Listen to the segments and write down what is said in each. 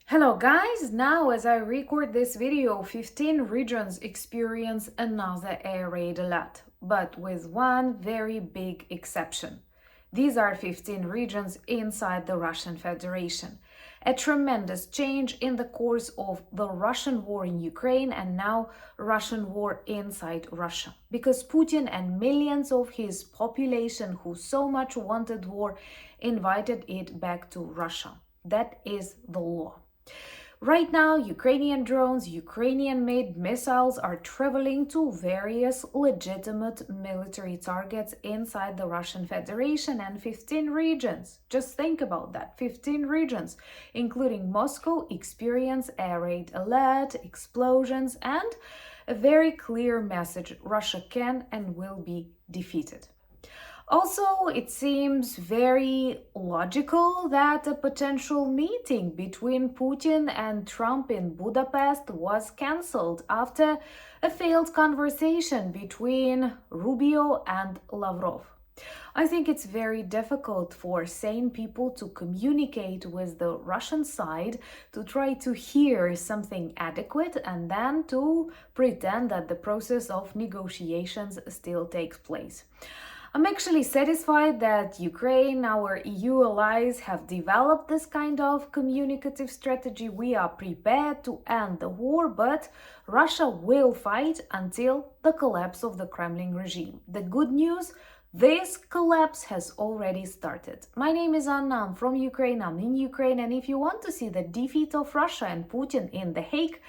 Hello guys, now as I record this video, 15 regions experience another air raid alert, but with one very big exception. These are 15 regions inside the Russian Federation. A tremendous change in the course of the Russian war in Ukraine and now Russian war inside Russia. Because Putin and millions of his population who so much wanted war invited it back to Russia. That is the law. Right now, Ukrainian drones, Ukrainian-made missiles are traveling to various legitimate military targets inside the Russian Federation and 15 regions. Just think about that, 15 regions, including Moscow, experience air raid alert, explosions, and a very clear message: Russia can and will be defeated. Also, it seems very logical that a potential meeting between Putin and Trump in Budapest was cancelled after a failed conversation between Rubio and Lavrov. I think it's very difficult for sane people to communicate with the Russian side, to try to hear something adequate and then to pretend that the process of negotiations still takes place. I'm actually satisfied that Ukraine, our EU allies, have developed this kind of communicative strategy. We are prepared to end the war, but Russia will fight until the collapse of the Kremlin regime. The good news: this collapse has already started. My name is Anna, I'm from Ukraine, I'm in Ukraine, and if you want to see the defeat of Russia and Putin in The Hague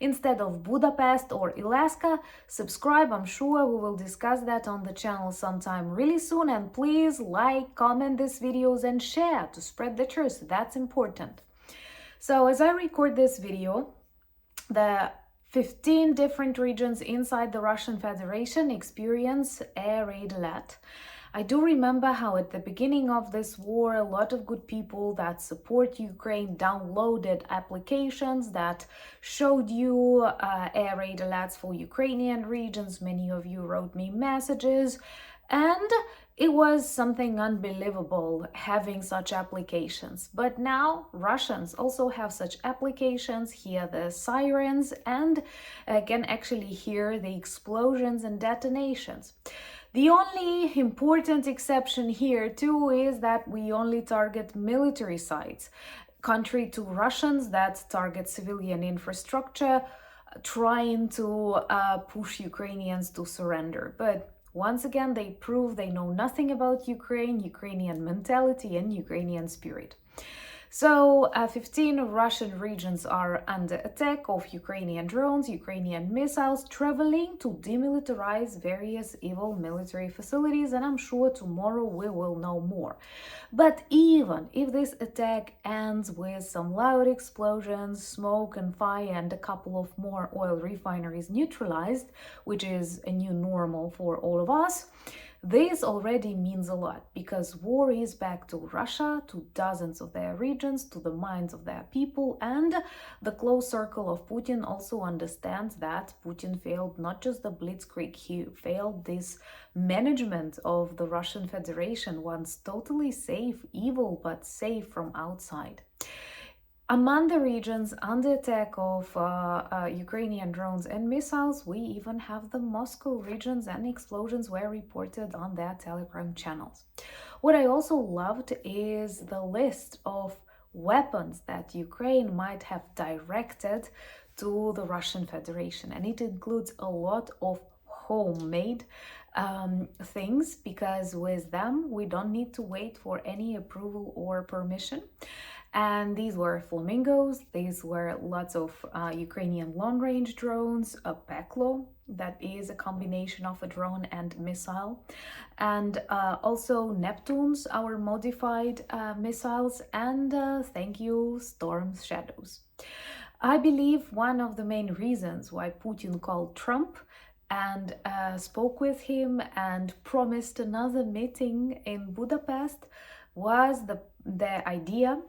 instead of Budapest or Alaska, subscribe. I'm sure we will discuss that on the channel sometime really soon, and please like, comment these videos and share to spread the truth. That's important. So as I record this video, the 15 different regions inside the Russian Federation experience air raid alert. I do remember how at the beginning of this war, a lot of good people that support Ukraine downloaded applications that showed you air raid alerts for Ukrainian regions. Many of you wrote me messages, and it was something unbelievable having such applications. But now Russians also have such applications, hear the sirens, and can actually hear the explosions and detonations. The only important exception here too is that we only target military sites, contrary to Russians that target civilian infrastructure, trying to push Ukrainians to surrender. But once again, they prove they know nothing about Ukraine, Ukrainian mentality, and Ukrainian spirit. So 15 Russian regions are under attack of Ukrainian drones, Ukrainian missiles traveling to demilitarize various evil military facilities, and I'm sure tomorrow we will know more. But even if this attack ends with some loud explosions, smoke and fire, and a couple of more oil refineries neutralized, which is a new normal for all of us, this already means a lot, because war is back to Russia, to dozens of their regions, to the minds of their people, and the close circle of Putin also understands that Putin failed not just the blitzkrieg, he failed this management of the Russian Federation, once totally safe, evil, but safe from outside. Among the regions under attack of Ukrainian drones and missiles, we even have the Moscow regions, and explosions were reported on their Telegram channels. What I also loved is the list of weapons that Ukraine might have directed to the Russian Federation, and it includes a lot of homemade things, because with them we don't need to wait for any approval or permission. And these were flamingos, these were lots of Ukrainian long-range drones, a Peklo, that is a combination of a drone and missile, and also Neptunes, our modified missiles, and thank you, Storm Shadows. I believe one of the main reasons why Putin called Trump and spoke with him and promised another meeting in Budapest was the idea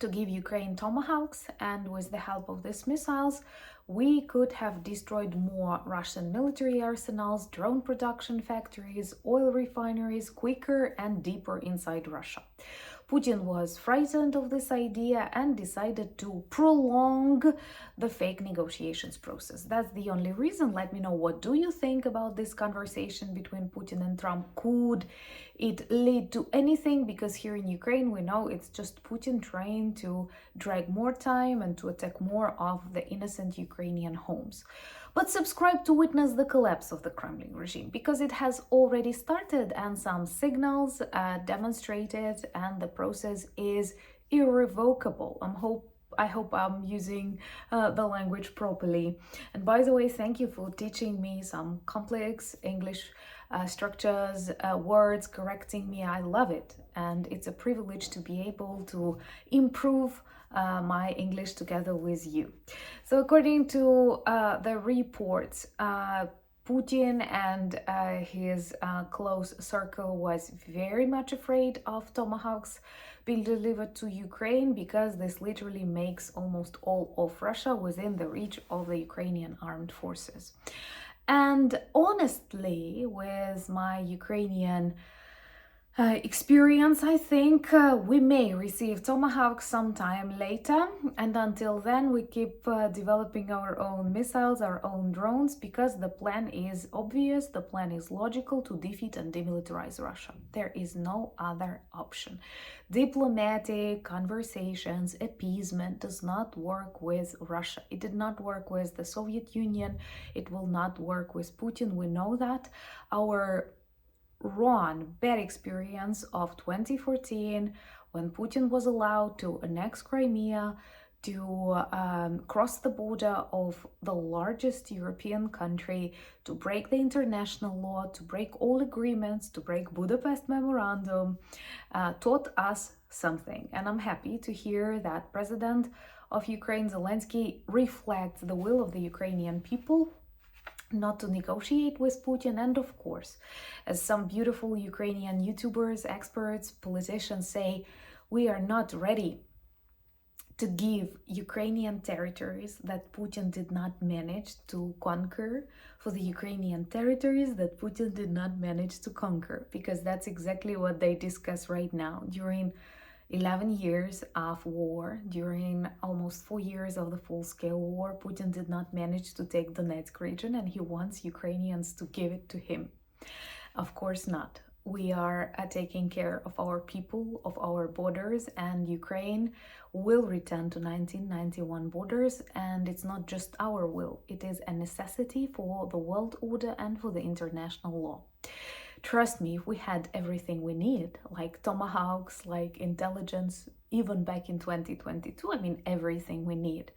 to give Ukraine tomahawks, and with the help of these missiles we could have destroyed more Russian military arsenals, drone production factories, oil refineries quicker and deeper inside Russia. Putin was frightened of this idea and decided to prolong the fake negotiations process. That's the only reason. Let me know, what do you think about this conversation between Putin and Trump? Could it lead to anything? Because here in Ukraine, we know it's just Putin trying to drag more time and to attack more of the innocent Ukrainian homes. But subscribe to witness the collapse of the Kremlin regime, because it has already started and some signals demonstrated, and the process is irrevocable. I hope I'm using the language properly. And by the way, thank you for teaching me some complex English structures, words, correcting me. I love it. And it's a privilege to be able to improve my English together with you. So according to the reports, Putin and his close circle was very much afraid of tomahawks being delivered to Ukraine, because this literally makes almost all of Russia within the reach of the Ukrainian armed forces. And honestly, with my Ukrainian experience, I think we may receive tomahawks sometime later, and until then we keep developing our own missiles, our own drones, because the plan is obvious, the plan is logical: to defeat and demilitarize Russia. There is no other option. Diplomatic conversations, appeasement does not work with Russia. It did not work with the Soviet Union. It will not work with Putin. We know that. Our bad experience of 2014, when Putin was allowed to annex Crimea, to cross the border of the largest European country, to break the international law, to break all agreements, to break Budapest memorandum, taught us something. And I'm happy to hear that President of Ukraine, Zelensky, reflects the will of the Ukrainian people not to negotiate with Putin. And of course, as some beautiful Ukrainian YouTubers, experts, politicians say, we are not ready to give Ukrainian territories that Putin did not manage to conquer for the Ukrainian territories that Putin did not manage to conquer, because that's exactly what they discuss right now. During 11 years of war, during almost 4 years of the full-scale war, Putin did not manage to take Donetsk region, and he wants Ukrainians to give it to him. Of course not. We are taking care of our people, of our borders, and Ukraine will return to 1991 borders. And it's not just our will, it is a necessity for the world order and for the international law. Trust me, if we had everything we need, like tomahawks, like intelligence, even back in 2022, I mean, everything we need,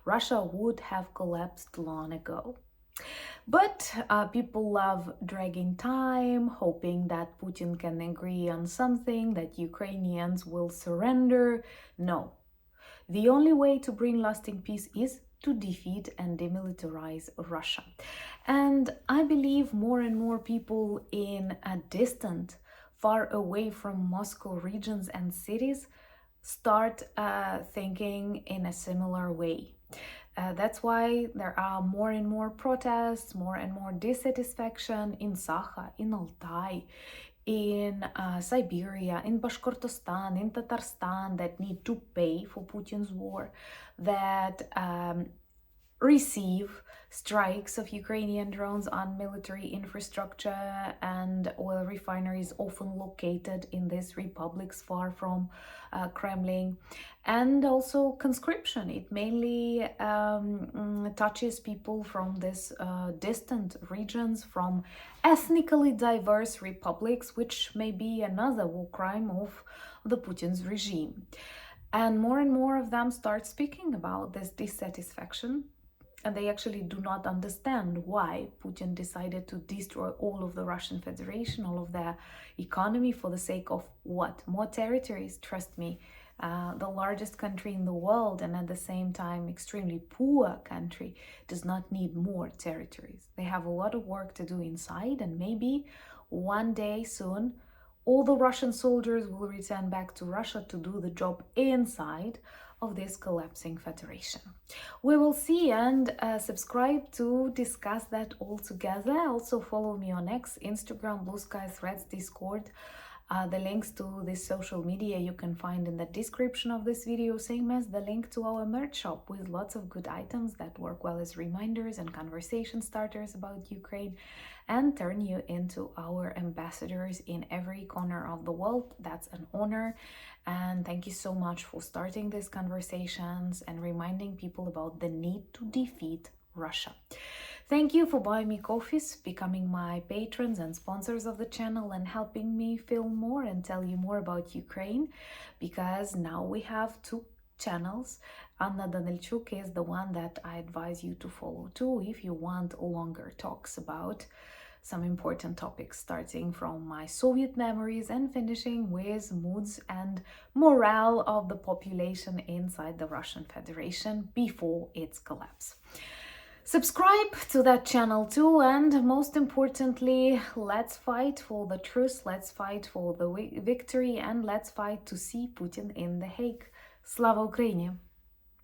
Russia would have collapsed long ago. But people love dragging time, hoping that Putin can agree on something, that Ukrainians will surrender. No. The only way to bring lasting peace is to defeat and demilitarize Russia. And I believe more and more people in a distant, far away from Moscow regions and cities start thinking in a similar way. That's why there are more and more protests, more and more dissatisfaction in Sakha, in Altai, in Siberia, in Bashkortostan, in Tatarstan, that need to pay for Putin's war, that receive strikes of Ukrainian drones on military infrastructure and oil refineries often located in these republics far from Kremlin, and also conscription. It mainly touches people from these distant regions, from ethnically diverse republics, which may be another war crime of the Putin's regime. And more of them start speaking about this dissatisfaction. And they actually do not understand why Putin decided to destroy all of the Russian Federation, all of their economy, for the sake of what? More territories. Trust me, the largest country in the world, and at the same time extremely poor country, does not need more territories. They have a lot of work to do inside, and maybe one day soon all the Russian soldiers will return back to Russia to do the job inside of this collapsing federation. We will see, and subscribe to discuss that all together. Also follow me on X, Instagram, Blue Sky, Threads, Discord. The links to this social media you can find in the description of this video, same as the link to our merch shop with lots of good items that work well as reminders and conversation starters about Ukraine and turn you into our ambassadors in every corner of the world. That's an honor, and thank you so much for starting these conversations and reminding people about the need to defeat Russia. Thank you for buying me coffees, becoming my patrons and sponsors of the channel, and helping me film more and tell you more about Ukraine, because now we have 2 channels. Anna Danilchuk is the one that I advise you to follow too if you want longer talks about some important topics, starting from my Soviet memories and finishing with moods and morale of the population inside the Russian Federation before its collapse. Subscribe to that channel too, and most importantly, let's fight for the truth, let's fight for the victory, and let's fight to see Putin in The Hague. Slava Ukraini!